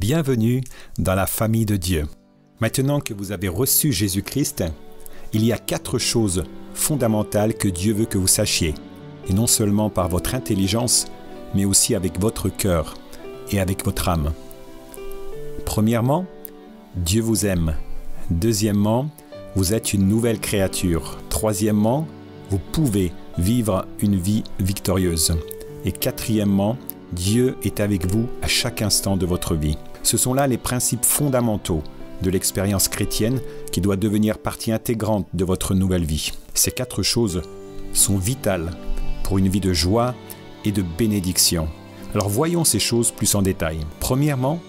Bienvenue dans la famille de Dieu. Maintenant que vous avez reçu Jésus-Christ, il y a 4 choses fondamentales que Dieu veut que vous sachiez, et non seulement par votre intelligence, mais aussi avec votre cœur et avec votre âme. Premièrement, Dieu vous aime. Deuxièmement, vous êtes une nouvelle créature. Troisièmement, vous pouvez vivre une vie victorieuse. Et quatrièmement, Dieu est avec vous à chaque instant de votre vie. Ce sont là les principes fondamentaux de l'expérience chrétienne qui doit devenir partie intégrante de votre nouvelle vie. Ces 4 choses sont vitales pour une vie de joie et de bénédiction. Alors voyons ces choses plus en détail. Premièrement,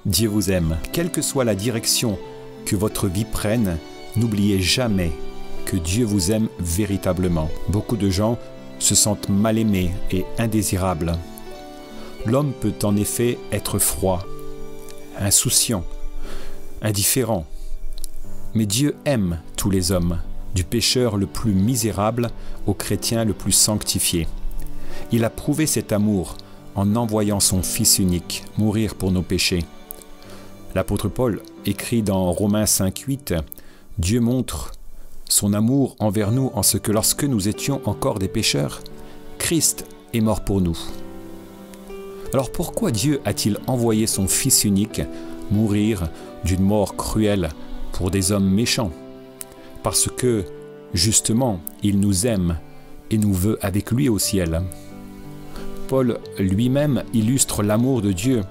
Dieu vous aime. Quelle que soit la direction que votre vie prenne, n'oubliez jamais que Dieu vous aime véritablement. Beaucoup de gens se sentent mal aimés et indésirables. L'homme peut en effet être froid, insouciant, indifférent. Mais Dieu aime tous les hommes, du pécheur le plus misérable au chrétien le plus sanctifié. Il a prouvé cet amour en envoyant son Fils unique mourir pour nos péchés. L'apôtre Paul écrit dans Romains 5,8 « Dieu montre son amour envers nous en ce que lorsque nous étions encore des pécheurs, Christ est mort pour nous. » Alors pourquoi Dieu a-t-il envoyé son Fils unique mourir d'une mort cruelle pour des hommes méchants? Parce que, justement, il nous aime et nous veut avec lui au ciel. Paul lui-même illustre l'amour de Dieu,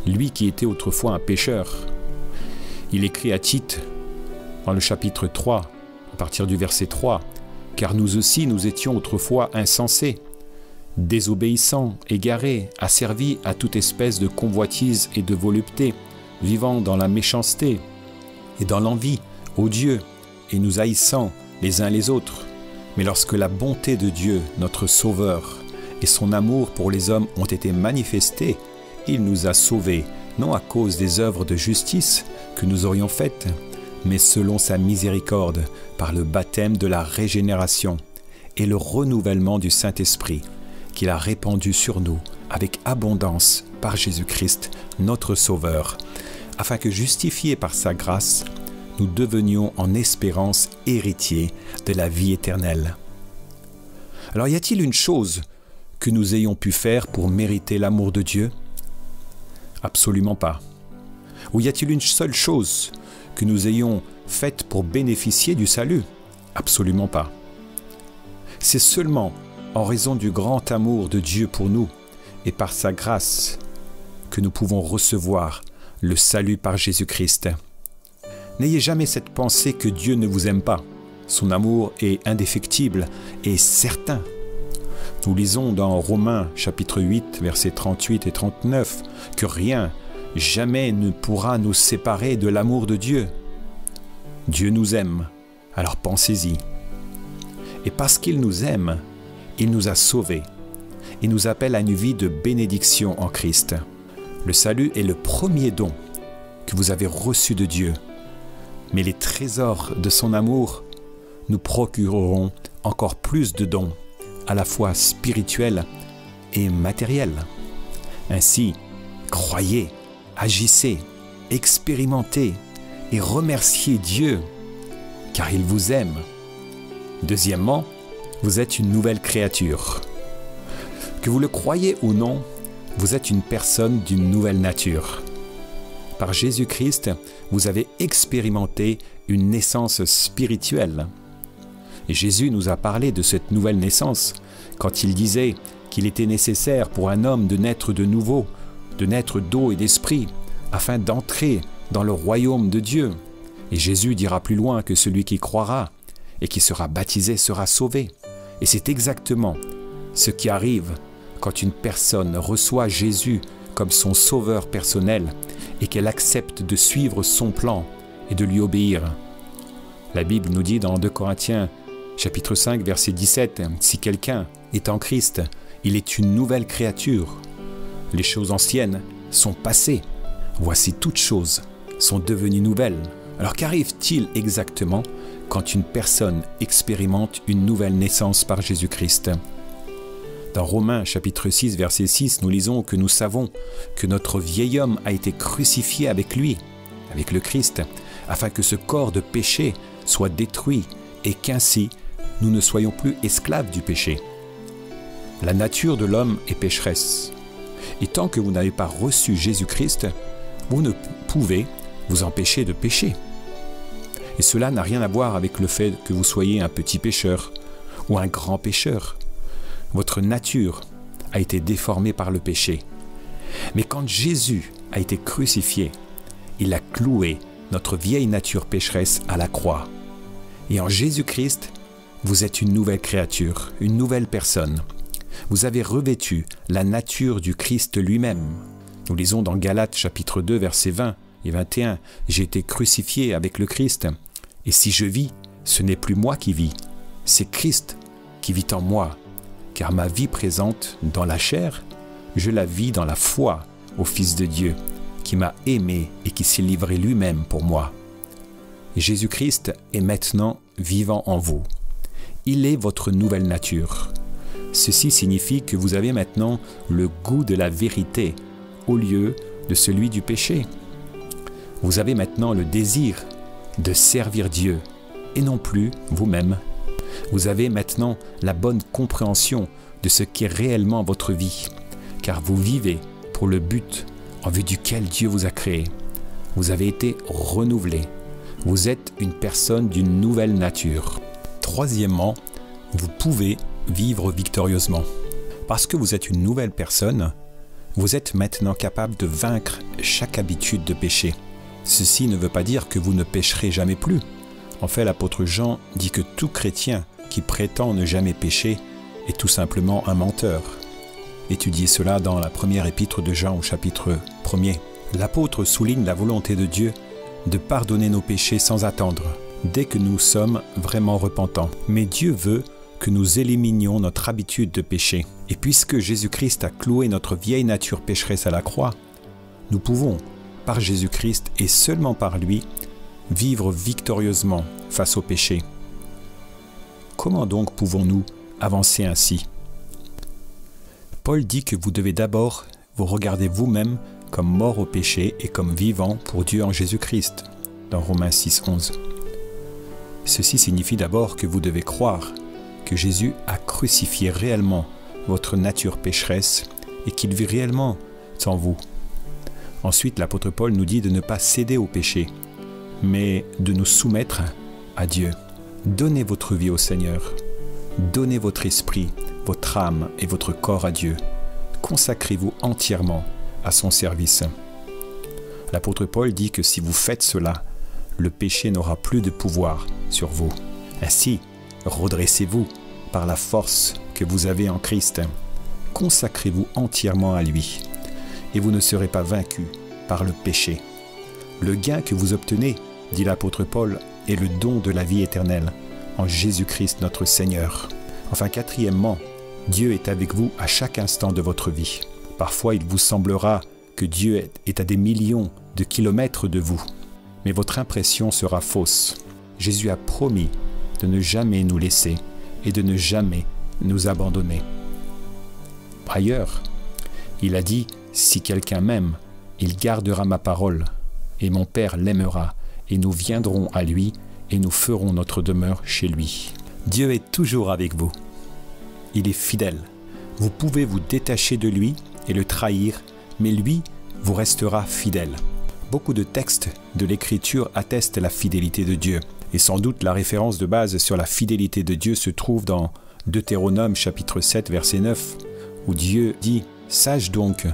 lui qui était autrefois un pécheur. Il écrit à Tite, dans le chapitre 3, à partir du verset 3, « Car nous aussi nous étions autrefois insensés, désobéissants, égarés, asservis à toute espèce de convoitise et de volupté, vivant dans la méchanceté et dans l'envie, odieux, et nous haïssant les uns les autres. Mais lorsque la bonté de Dieu, notre Sauveur, et son amour pour les hommes ont été manifestés, il nous a sauvés, non à cause des œuvres de justice que nous aurions faites, mais selon sa miséricorde, par le baptême de la régénération et le renouvellement du Saint-Esprit, qu'il a répandu sur nous avec abondance par Jésus-Christ, notre Sauveur, afin que, justifiés par sa grâce, nous devenions en espérance héritiers de la vie éternelle. Alors y a-t-il une chose que nous ayons pu faire pour mériter l'amour de Dieu? Absolument pas. Ou y a-t-il une seule chose que nous ayons faite pour bénéficier du salut? Absolument pas. C'est seulement en raison du grand amour de Dieu pour nous et par sa grâce que nous pouvons recevoir le salut par Jésus-Christ. N'ayez jamais cette pensée que Dieu ne vous aime pas. Son amour est indéfectible et certain. Nous lisons dans Romains chapitre 8, versets 38 et 39, que rien, jamais ne pourra nous séparer de l'amour de Dieu. Dieu nous aime, alors pensez-y. Et parce qu'il nous aime, il nous a sauvés et nous appelle à une vie de bénédiction en Christ. Le salut est le premier don que vous avez reçu de Dieu, mais les trésors de son amour nous procureront encore plus de dons, à la fois spirituels et matériels. Ainsi, croyez, agissez, expérimentez et remerciez Dieu, car il vous aime. Deuxièmement, vous êtes une nouvelle créature. Que vous le croyez ou non, vous êtes une personne d'une nouvelle nature. Par Jésus-Christ, vous avez expérimenté une naissance spirituelle. Et Jésus nous a parlé de cette nouvelle naissance quand il disait qu'il était nécessaire pour un homme de naître de nouveau, de naître d'eau et d'esprit, afin d'entrer dans le royaume de Dieu. Et Jésus dira plus loin que celui qui croira et qui sera baptisé sera sauvé. Et c'est exactement ce qui arrive quand une personne reçoit Jésus comme son sauveur personnel et qu'elle accepte de suivre son plan et de lui obéir. La Bible nous dit dans 2 Corinthiens chapitre 5 verset 17, « Si quelqu'un est en Christ, il est une nouvelle créature. Les choses anciennes sont passées. Voici toutes choses sont devenues nouvelles. » Alors qu'arrive-t-il exactement quand une personne expérimente une nouvelle naissance par Jésus-Christ? Dans Romains chapitre 6, verset 6, nous lisons que nous savons que notre vieil homme a été crucifié avec lui, avec le Christ, afin que ce corps de péché soit détruit et qu'ainsi nous ne soyons plus esclaves du péché. La nature de l'homme est pécheresse. Et tant que vous n'avez pas reçu Jésus-Christ, vous ne pouvez vous empêcher de pécher. Et cela n'a rien à voir avec le fait que vous soyez un petit pécheur ou un grand pécheur. Votre nature a été déformée par le péché. Mais quand Jésus a été crucifié, il a cloué notre vieille nature pécheresse à la croix. Et en Jésus-Christ, vous êtes une nouvelle créature, une nouvelle personne. Vous avez revêtu la nature du Christ lui-même. Nous lisons dans Galates chapitre 2, versets 20 et 21, « J'ai été crucifié avec le Christ, et si je vis, ce n'est plus moi qui vis, c'est Christ qui vit en moi. Car ma vie présente dans la chair, je la vis dans la foi au Fils de Dieu, qui m'a aimé et qui s'est livré lui-même pour moi. Et Jésus-Christ est maintenant vivant en vous. Il est votre nouvelle nature. Ceci signifie que vous avez maintenant le goût de la vérité au lieu de celui du péché. Vous avez maintenant le désir de servir Dieu et non plus vous-même. Vous avez maintenant la bonne compréhension de ce qu'est réellement votre vie, car vous vivez pour le but en vue duquel Dieu vous a créé. Vous avez été renouvelé. Vous êtes une personne d'une nouvelle nature. Troisièmement, vous pouvez vivre victorieusement. Parce que vous êtes une nouvelle personne, vous êtes maintenant capable de vaincre chaque habitude de péché. Ceci ne veut pas dire que vous ne pécherez jamais plus. En fait, l'apôtre Jean dit que tout chrétien qui prétend ne jamais pécher est tout simplement un menteur. Étudiez cela dans la première épître de Jean au chapitre 1er. L'apôtre souligne la volonté de Dieu de pardonner nos péchés sans attendre, dès que nous sommes vraiment repentants. Mais Dieu veut que nous éliminions notre habitude de péché. Et puisque Jésus-Christ a cloué notre vieille nature pécheresse à la croix, nous pouvons, par Jésus-Christ et seulement par lui, vivre victorieusement face au péché. Comment donc pouvons-nous avancer ainsi? Paul dit que vous devez d'abord vous regarder vous-même comme mort au péché et comme vivant pour Dieu en Jésus-Christ, dans Romains 6, 11. Ceci signifie d'abord que vous devez croire que Jésus a crucifié réellement votre nature pécheresse et qu'il vit réellement en vous. Ensuite, l'apôtre Paul nous dit de ne pas céder au péché, mais de nous soumettre à Dieu. Donnez votre vie au Seigneur. Donnez votre esprit, votre âme et votre corps à Dieu. Consacrez-vous entièrement à son service. L'apôtre Paul dit que si vous faites cela, le péché n'aura plus de pouvoir sur vous. Ainsi, redressez-vous par la force que vous avez en Christ. Consacrez-vous entièrement à lui, et vous ne serez pas vaincus par le péché. Le gain que vous obtenez, dit l'apôtre Paul, est le don de la vie éternelle en Jésus-Christ notre Seigneur. Enfin, quatrièmement, Dieu est avec vous à chaque instant de votre vie. Parfois, il vous semblera que Dieu est à des millions de kilomètres de vous, mais votre impression sera fausse. Jésus a promis de ne jamais nous laisser et de ne jamais nous abandonner. Par ailleurs, il a dit « Si quelqu'un m'aime, il gardera ma parole, et mon Père l'aimera, et nous viendrons à lui, et nous ferons notre demeure chez lui. » Dieu est toujours avec vous. Il est fidèle. Vous pouvez vous détacher de lui et le trahir, mais lui vous restera fidèle. Beaucoup de textes de l'Écriture attestent la fidélité de Dieu. Et sans doute la référence de base sur la fidélité de Dieu se trouve dans Deutéronome chapitre 7 verset 9, où Dieu dit « Sache donc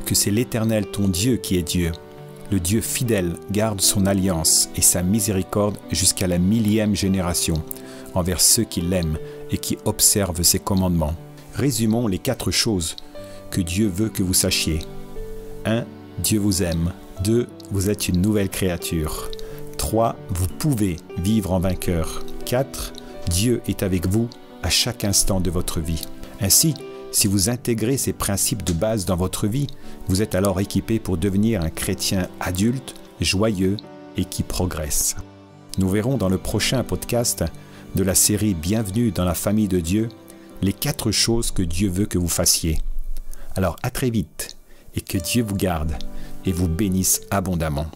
que c'est l'Éternel ton Dieu qui est Dieu. Le Dieu fidèle garde son alliance et sa miséricorde jusqu'à la 1000e génération envers ceux qui l'aiment et qui observent ses commandements. » Résumons les 4 choses que Dieu veut que vous sachiez. 1. Dieu vous aime. 2. Vous êtes une nouvelle créature. 3. Vous pouvez vivre en vainqueur. 4. Dieu est avec vous à chaque instant de votre vie. Ainsi, si vous intégrez ces principes de base dans votre vie, vous êtes alors équipé pour devenir un chrétien adulte, joyeux et qui progresse. Nous verrons dans le prochain podcast de la série Bienvenue dans la famille de Dieu les 4 choses que Dieu veut que vous fassiez. Alors à très vite et que Dieu vous garde et vous bénisse abondamment.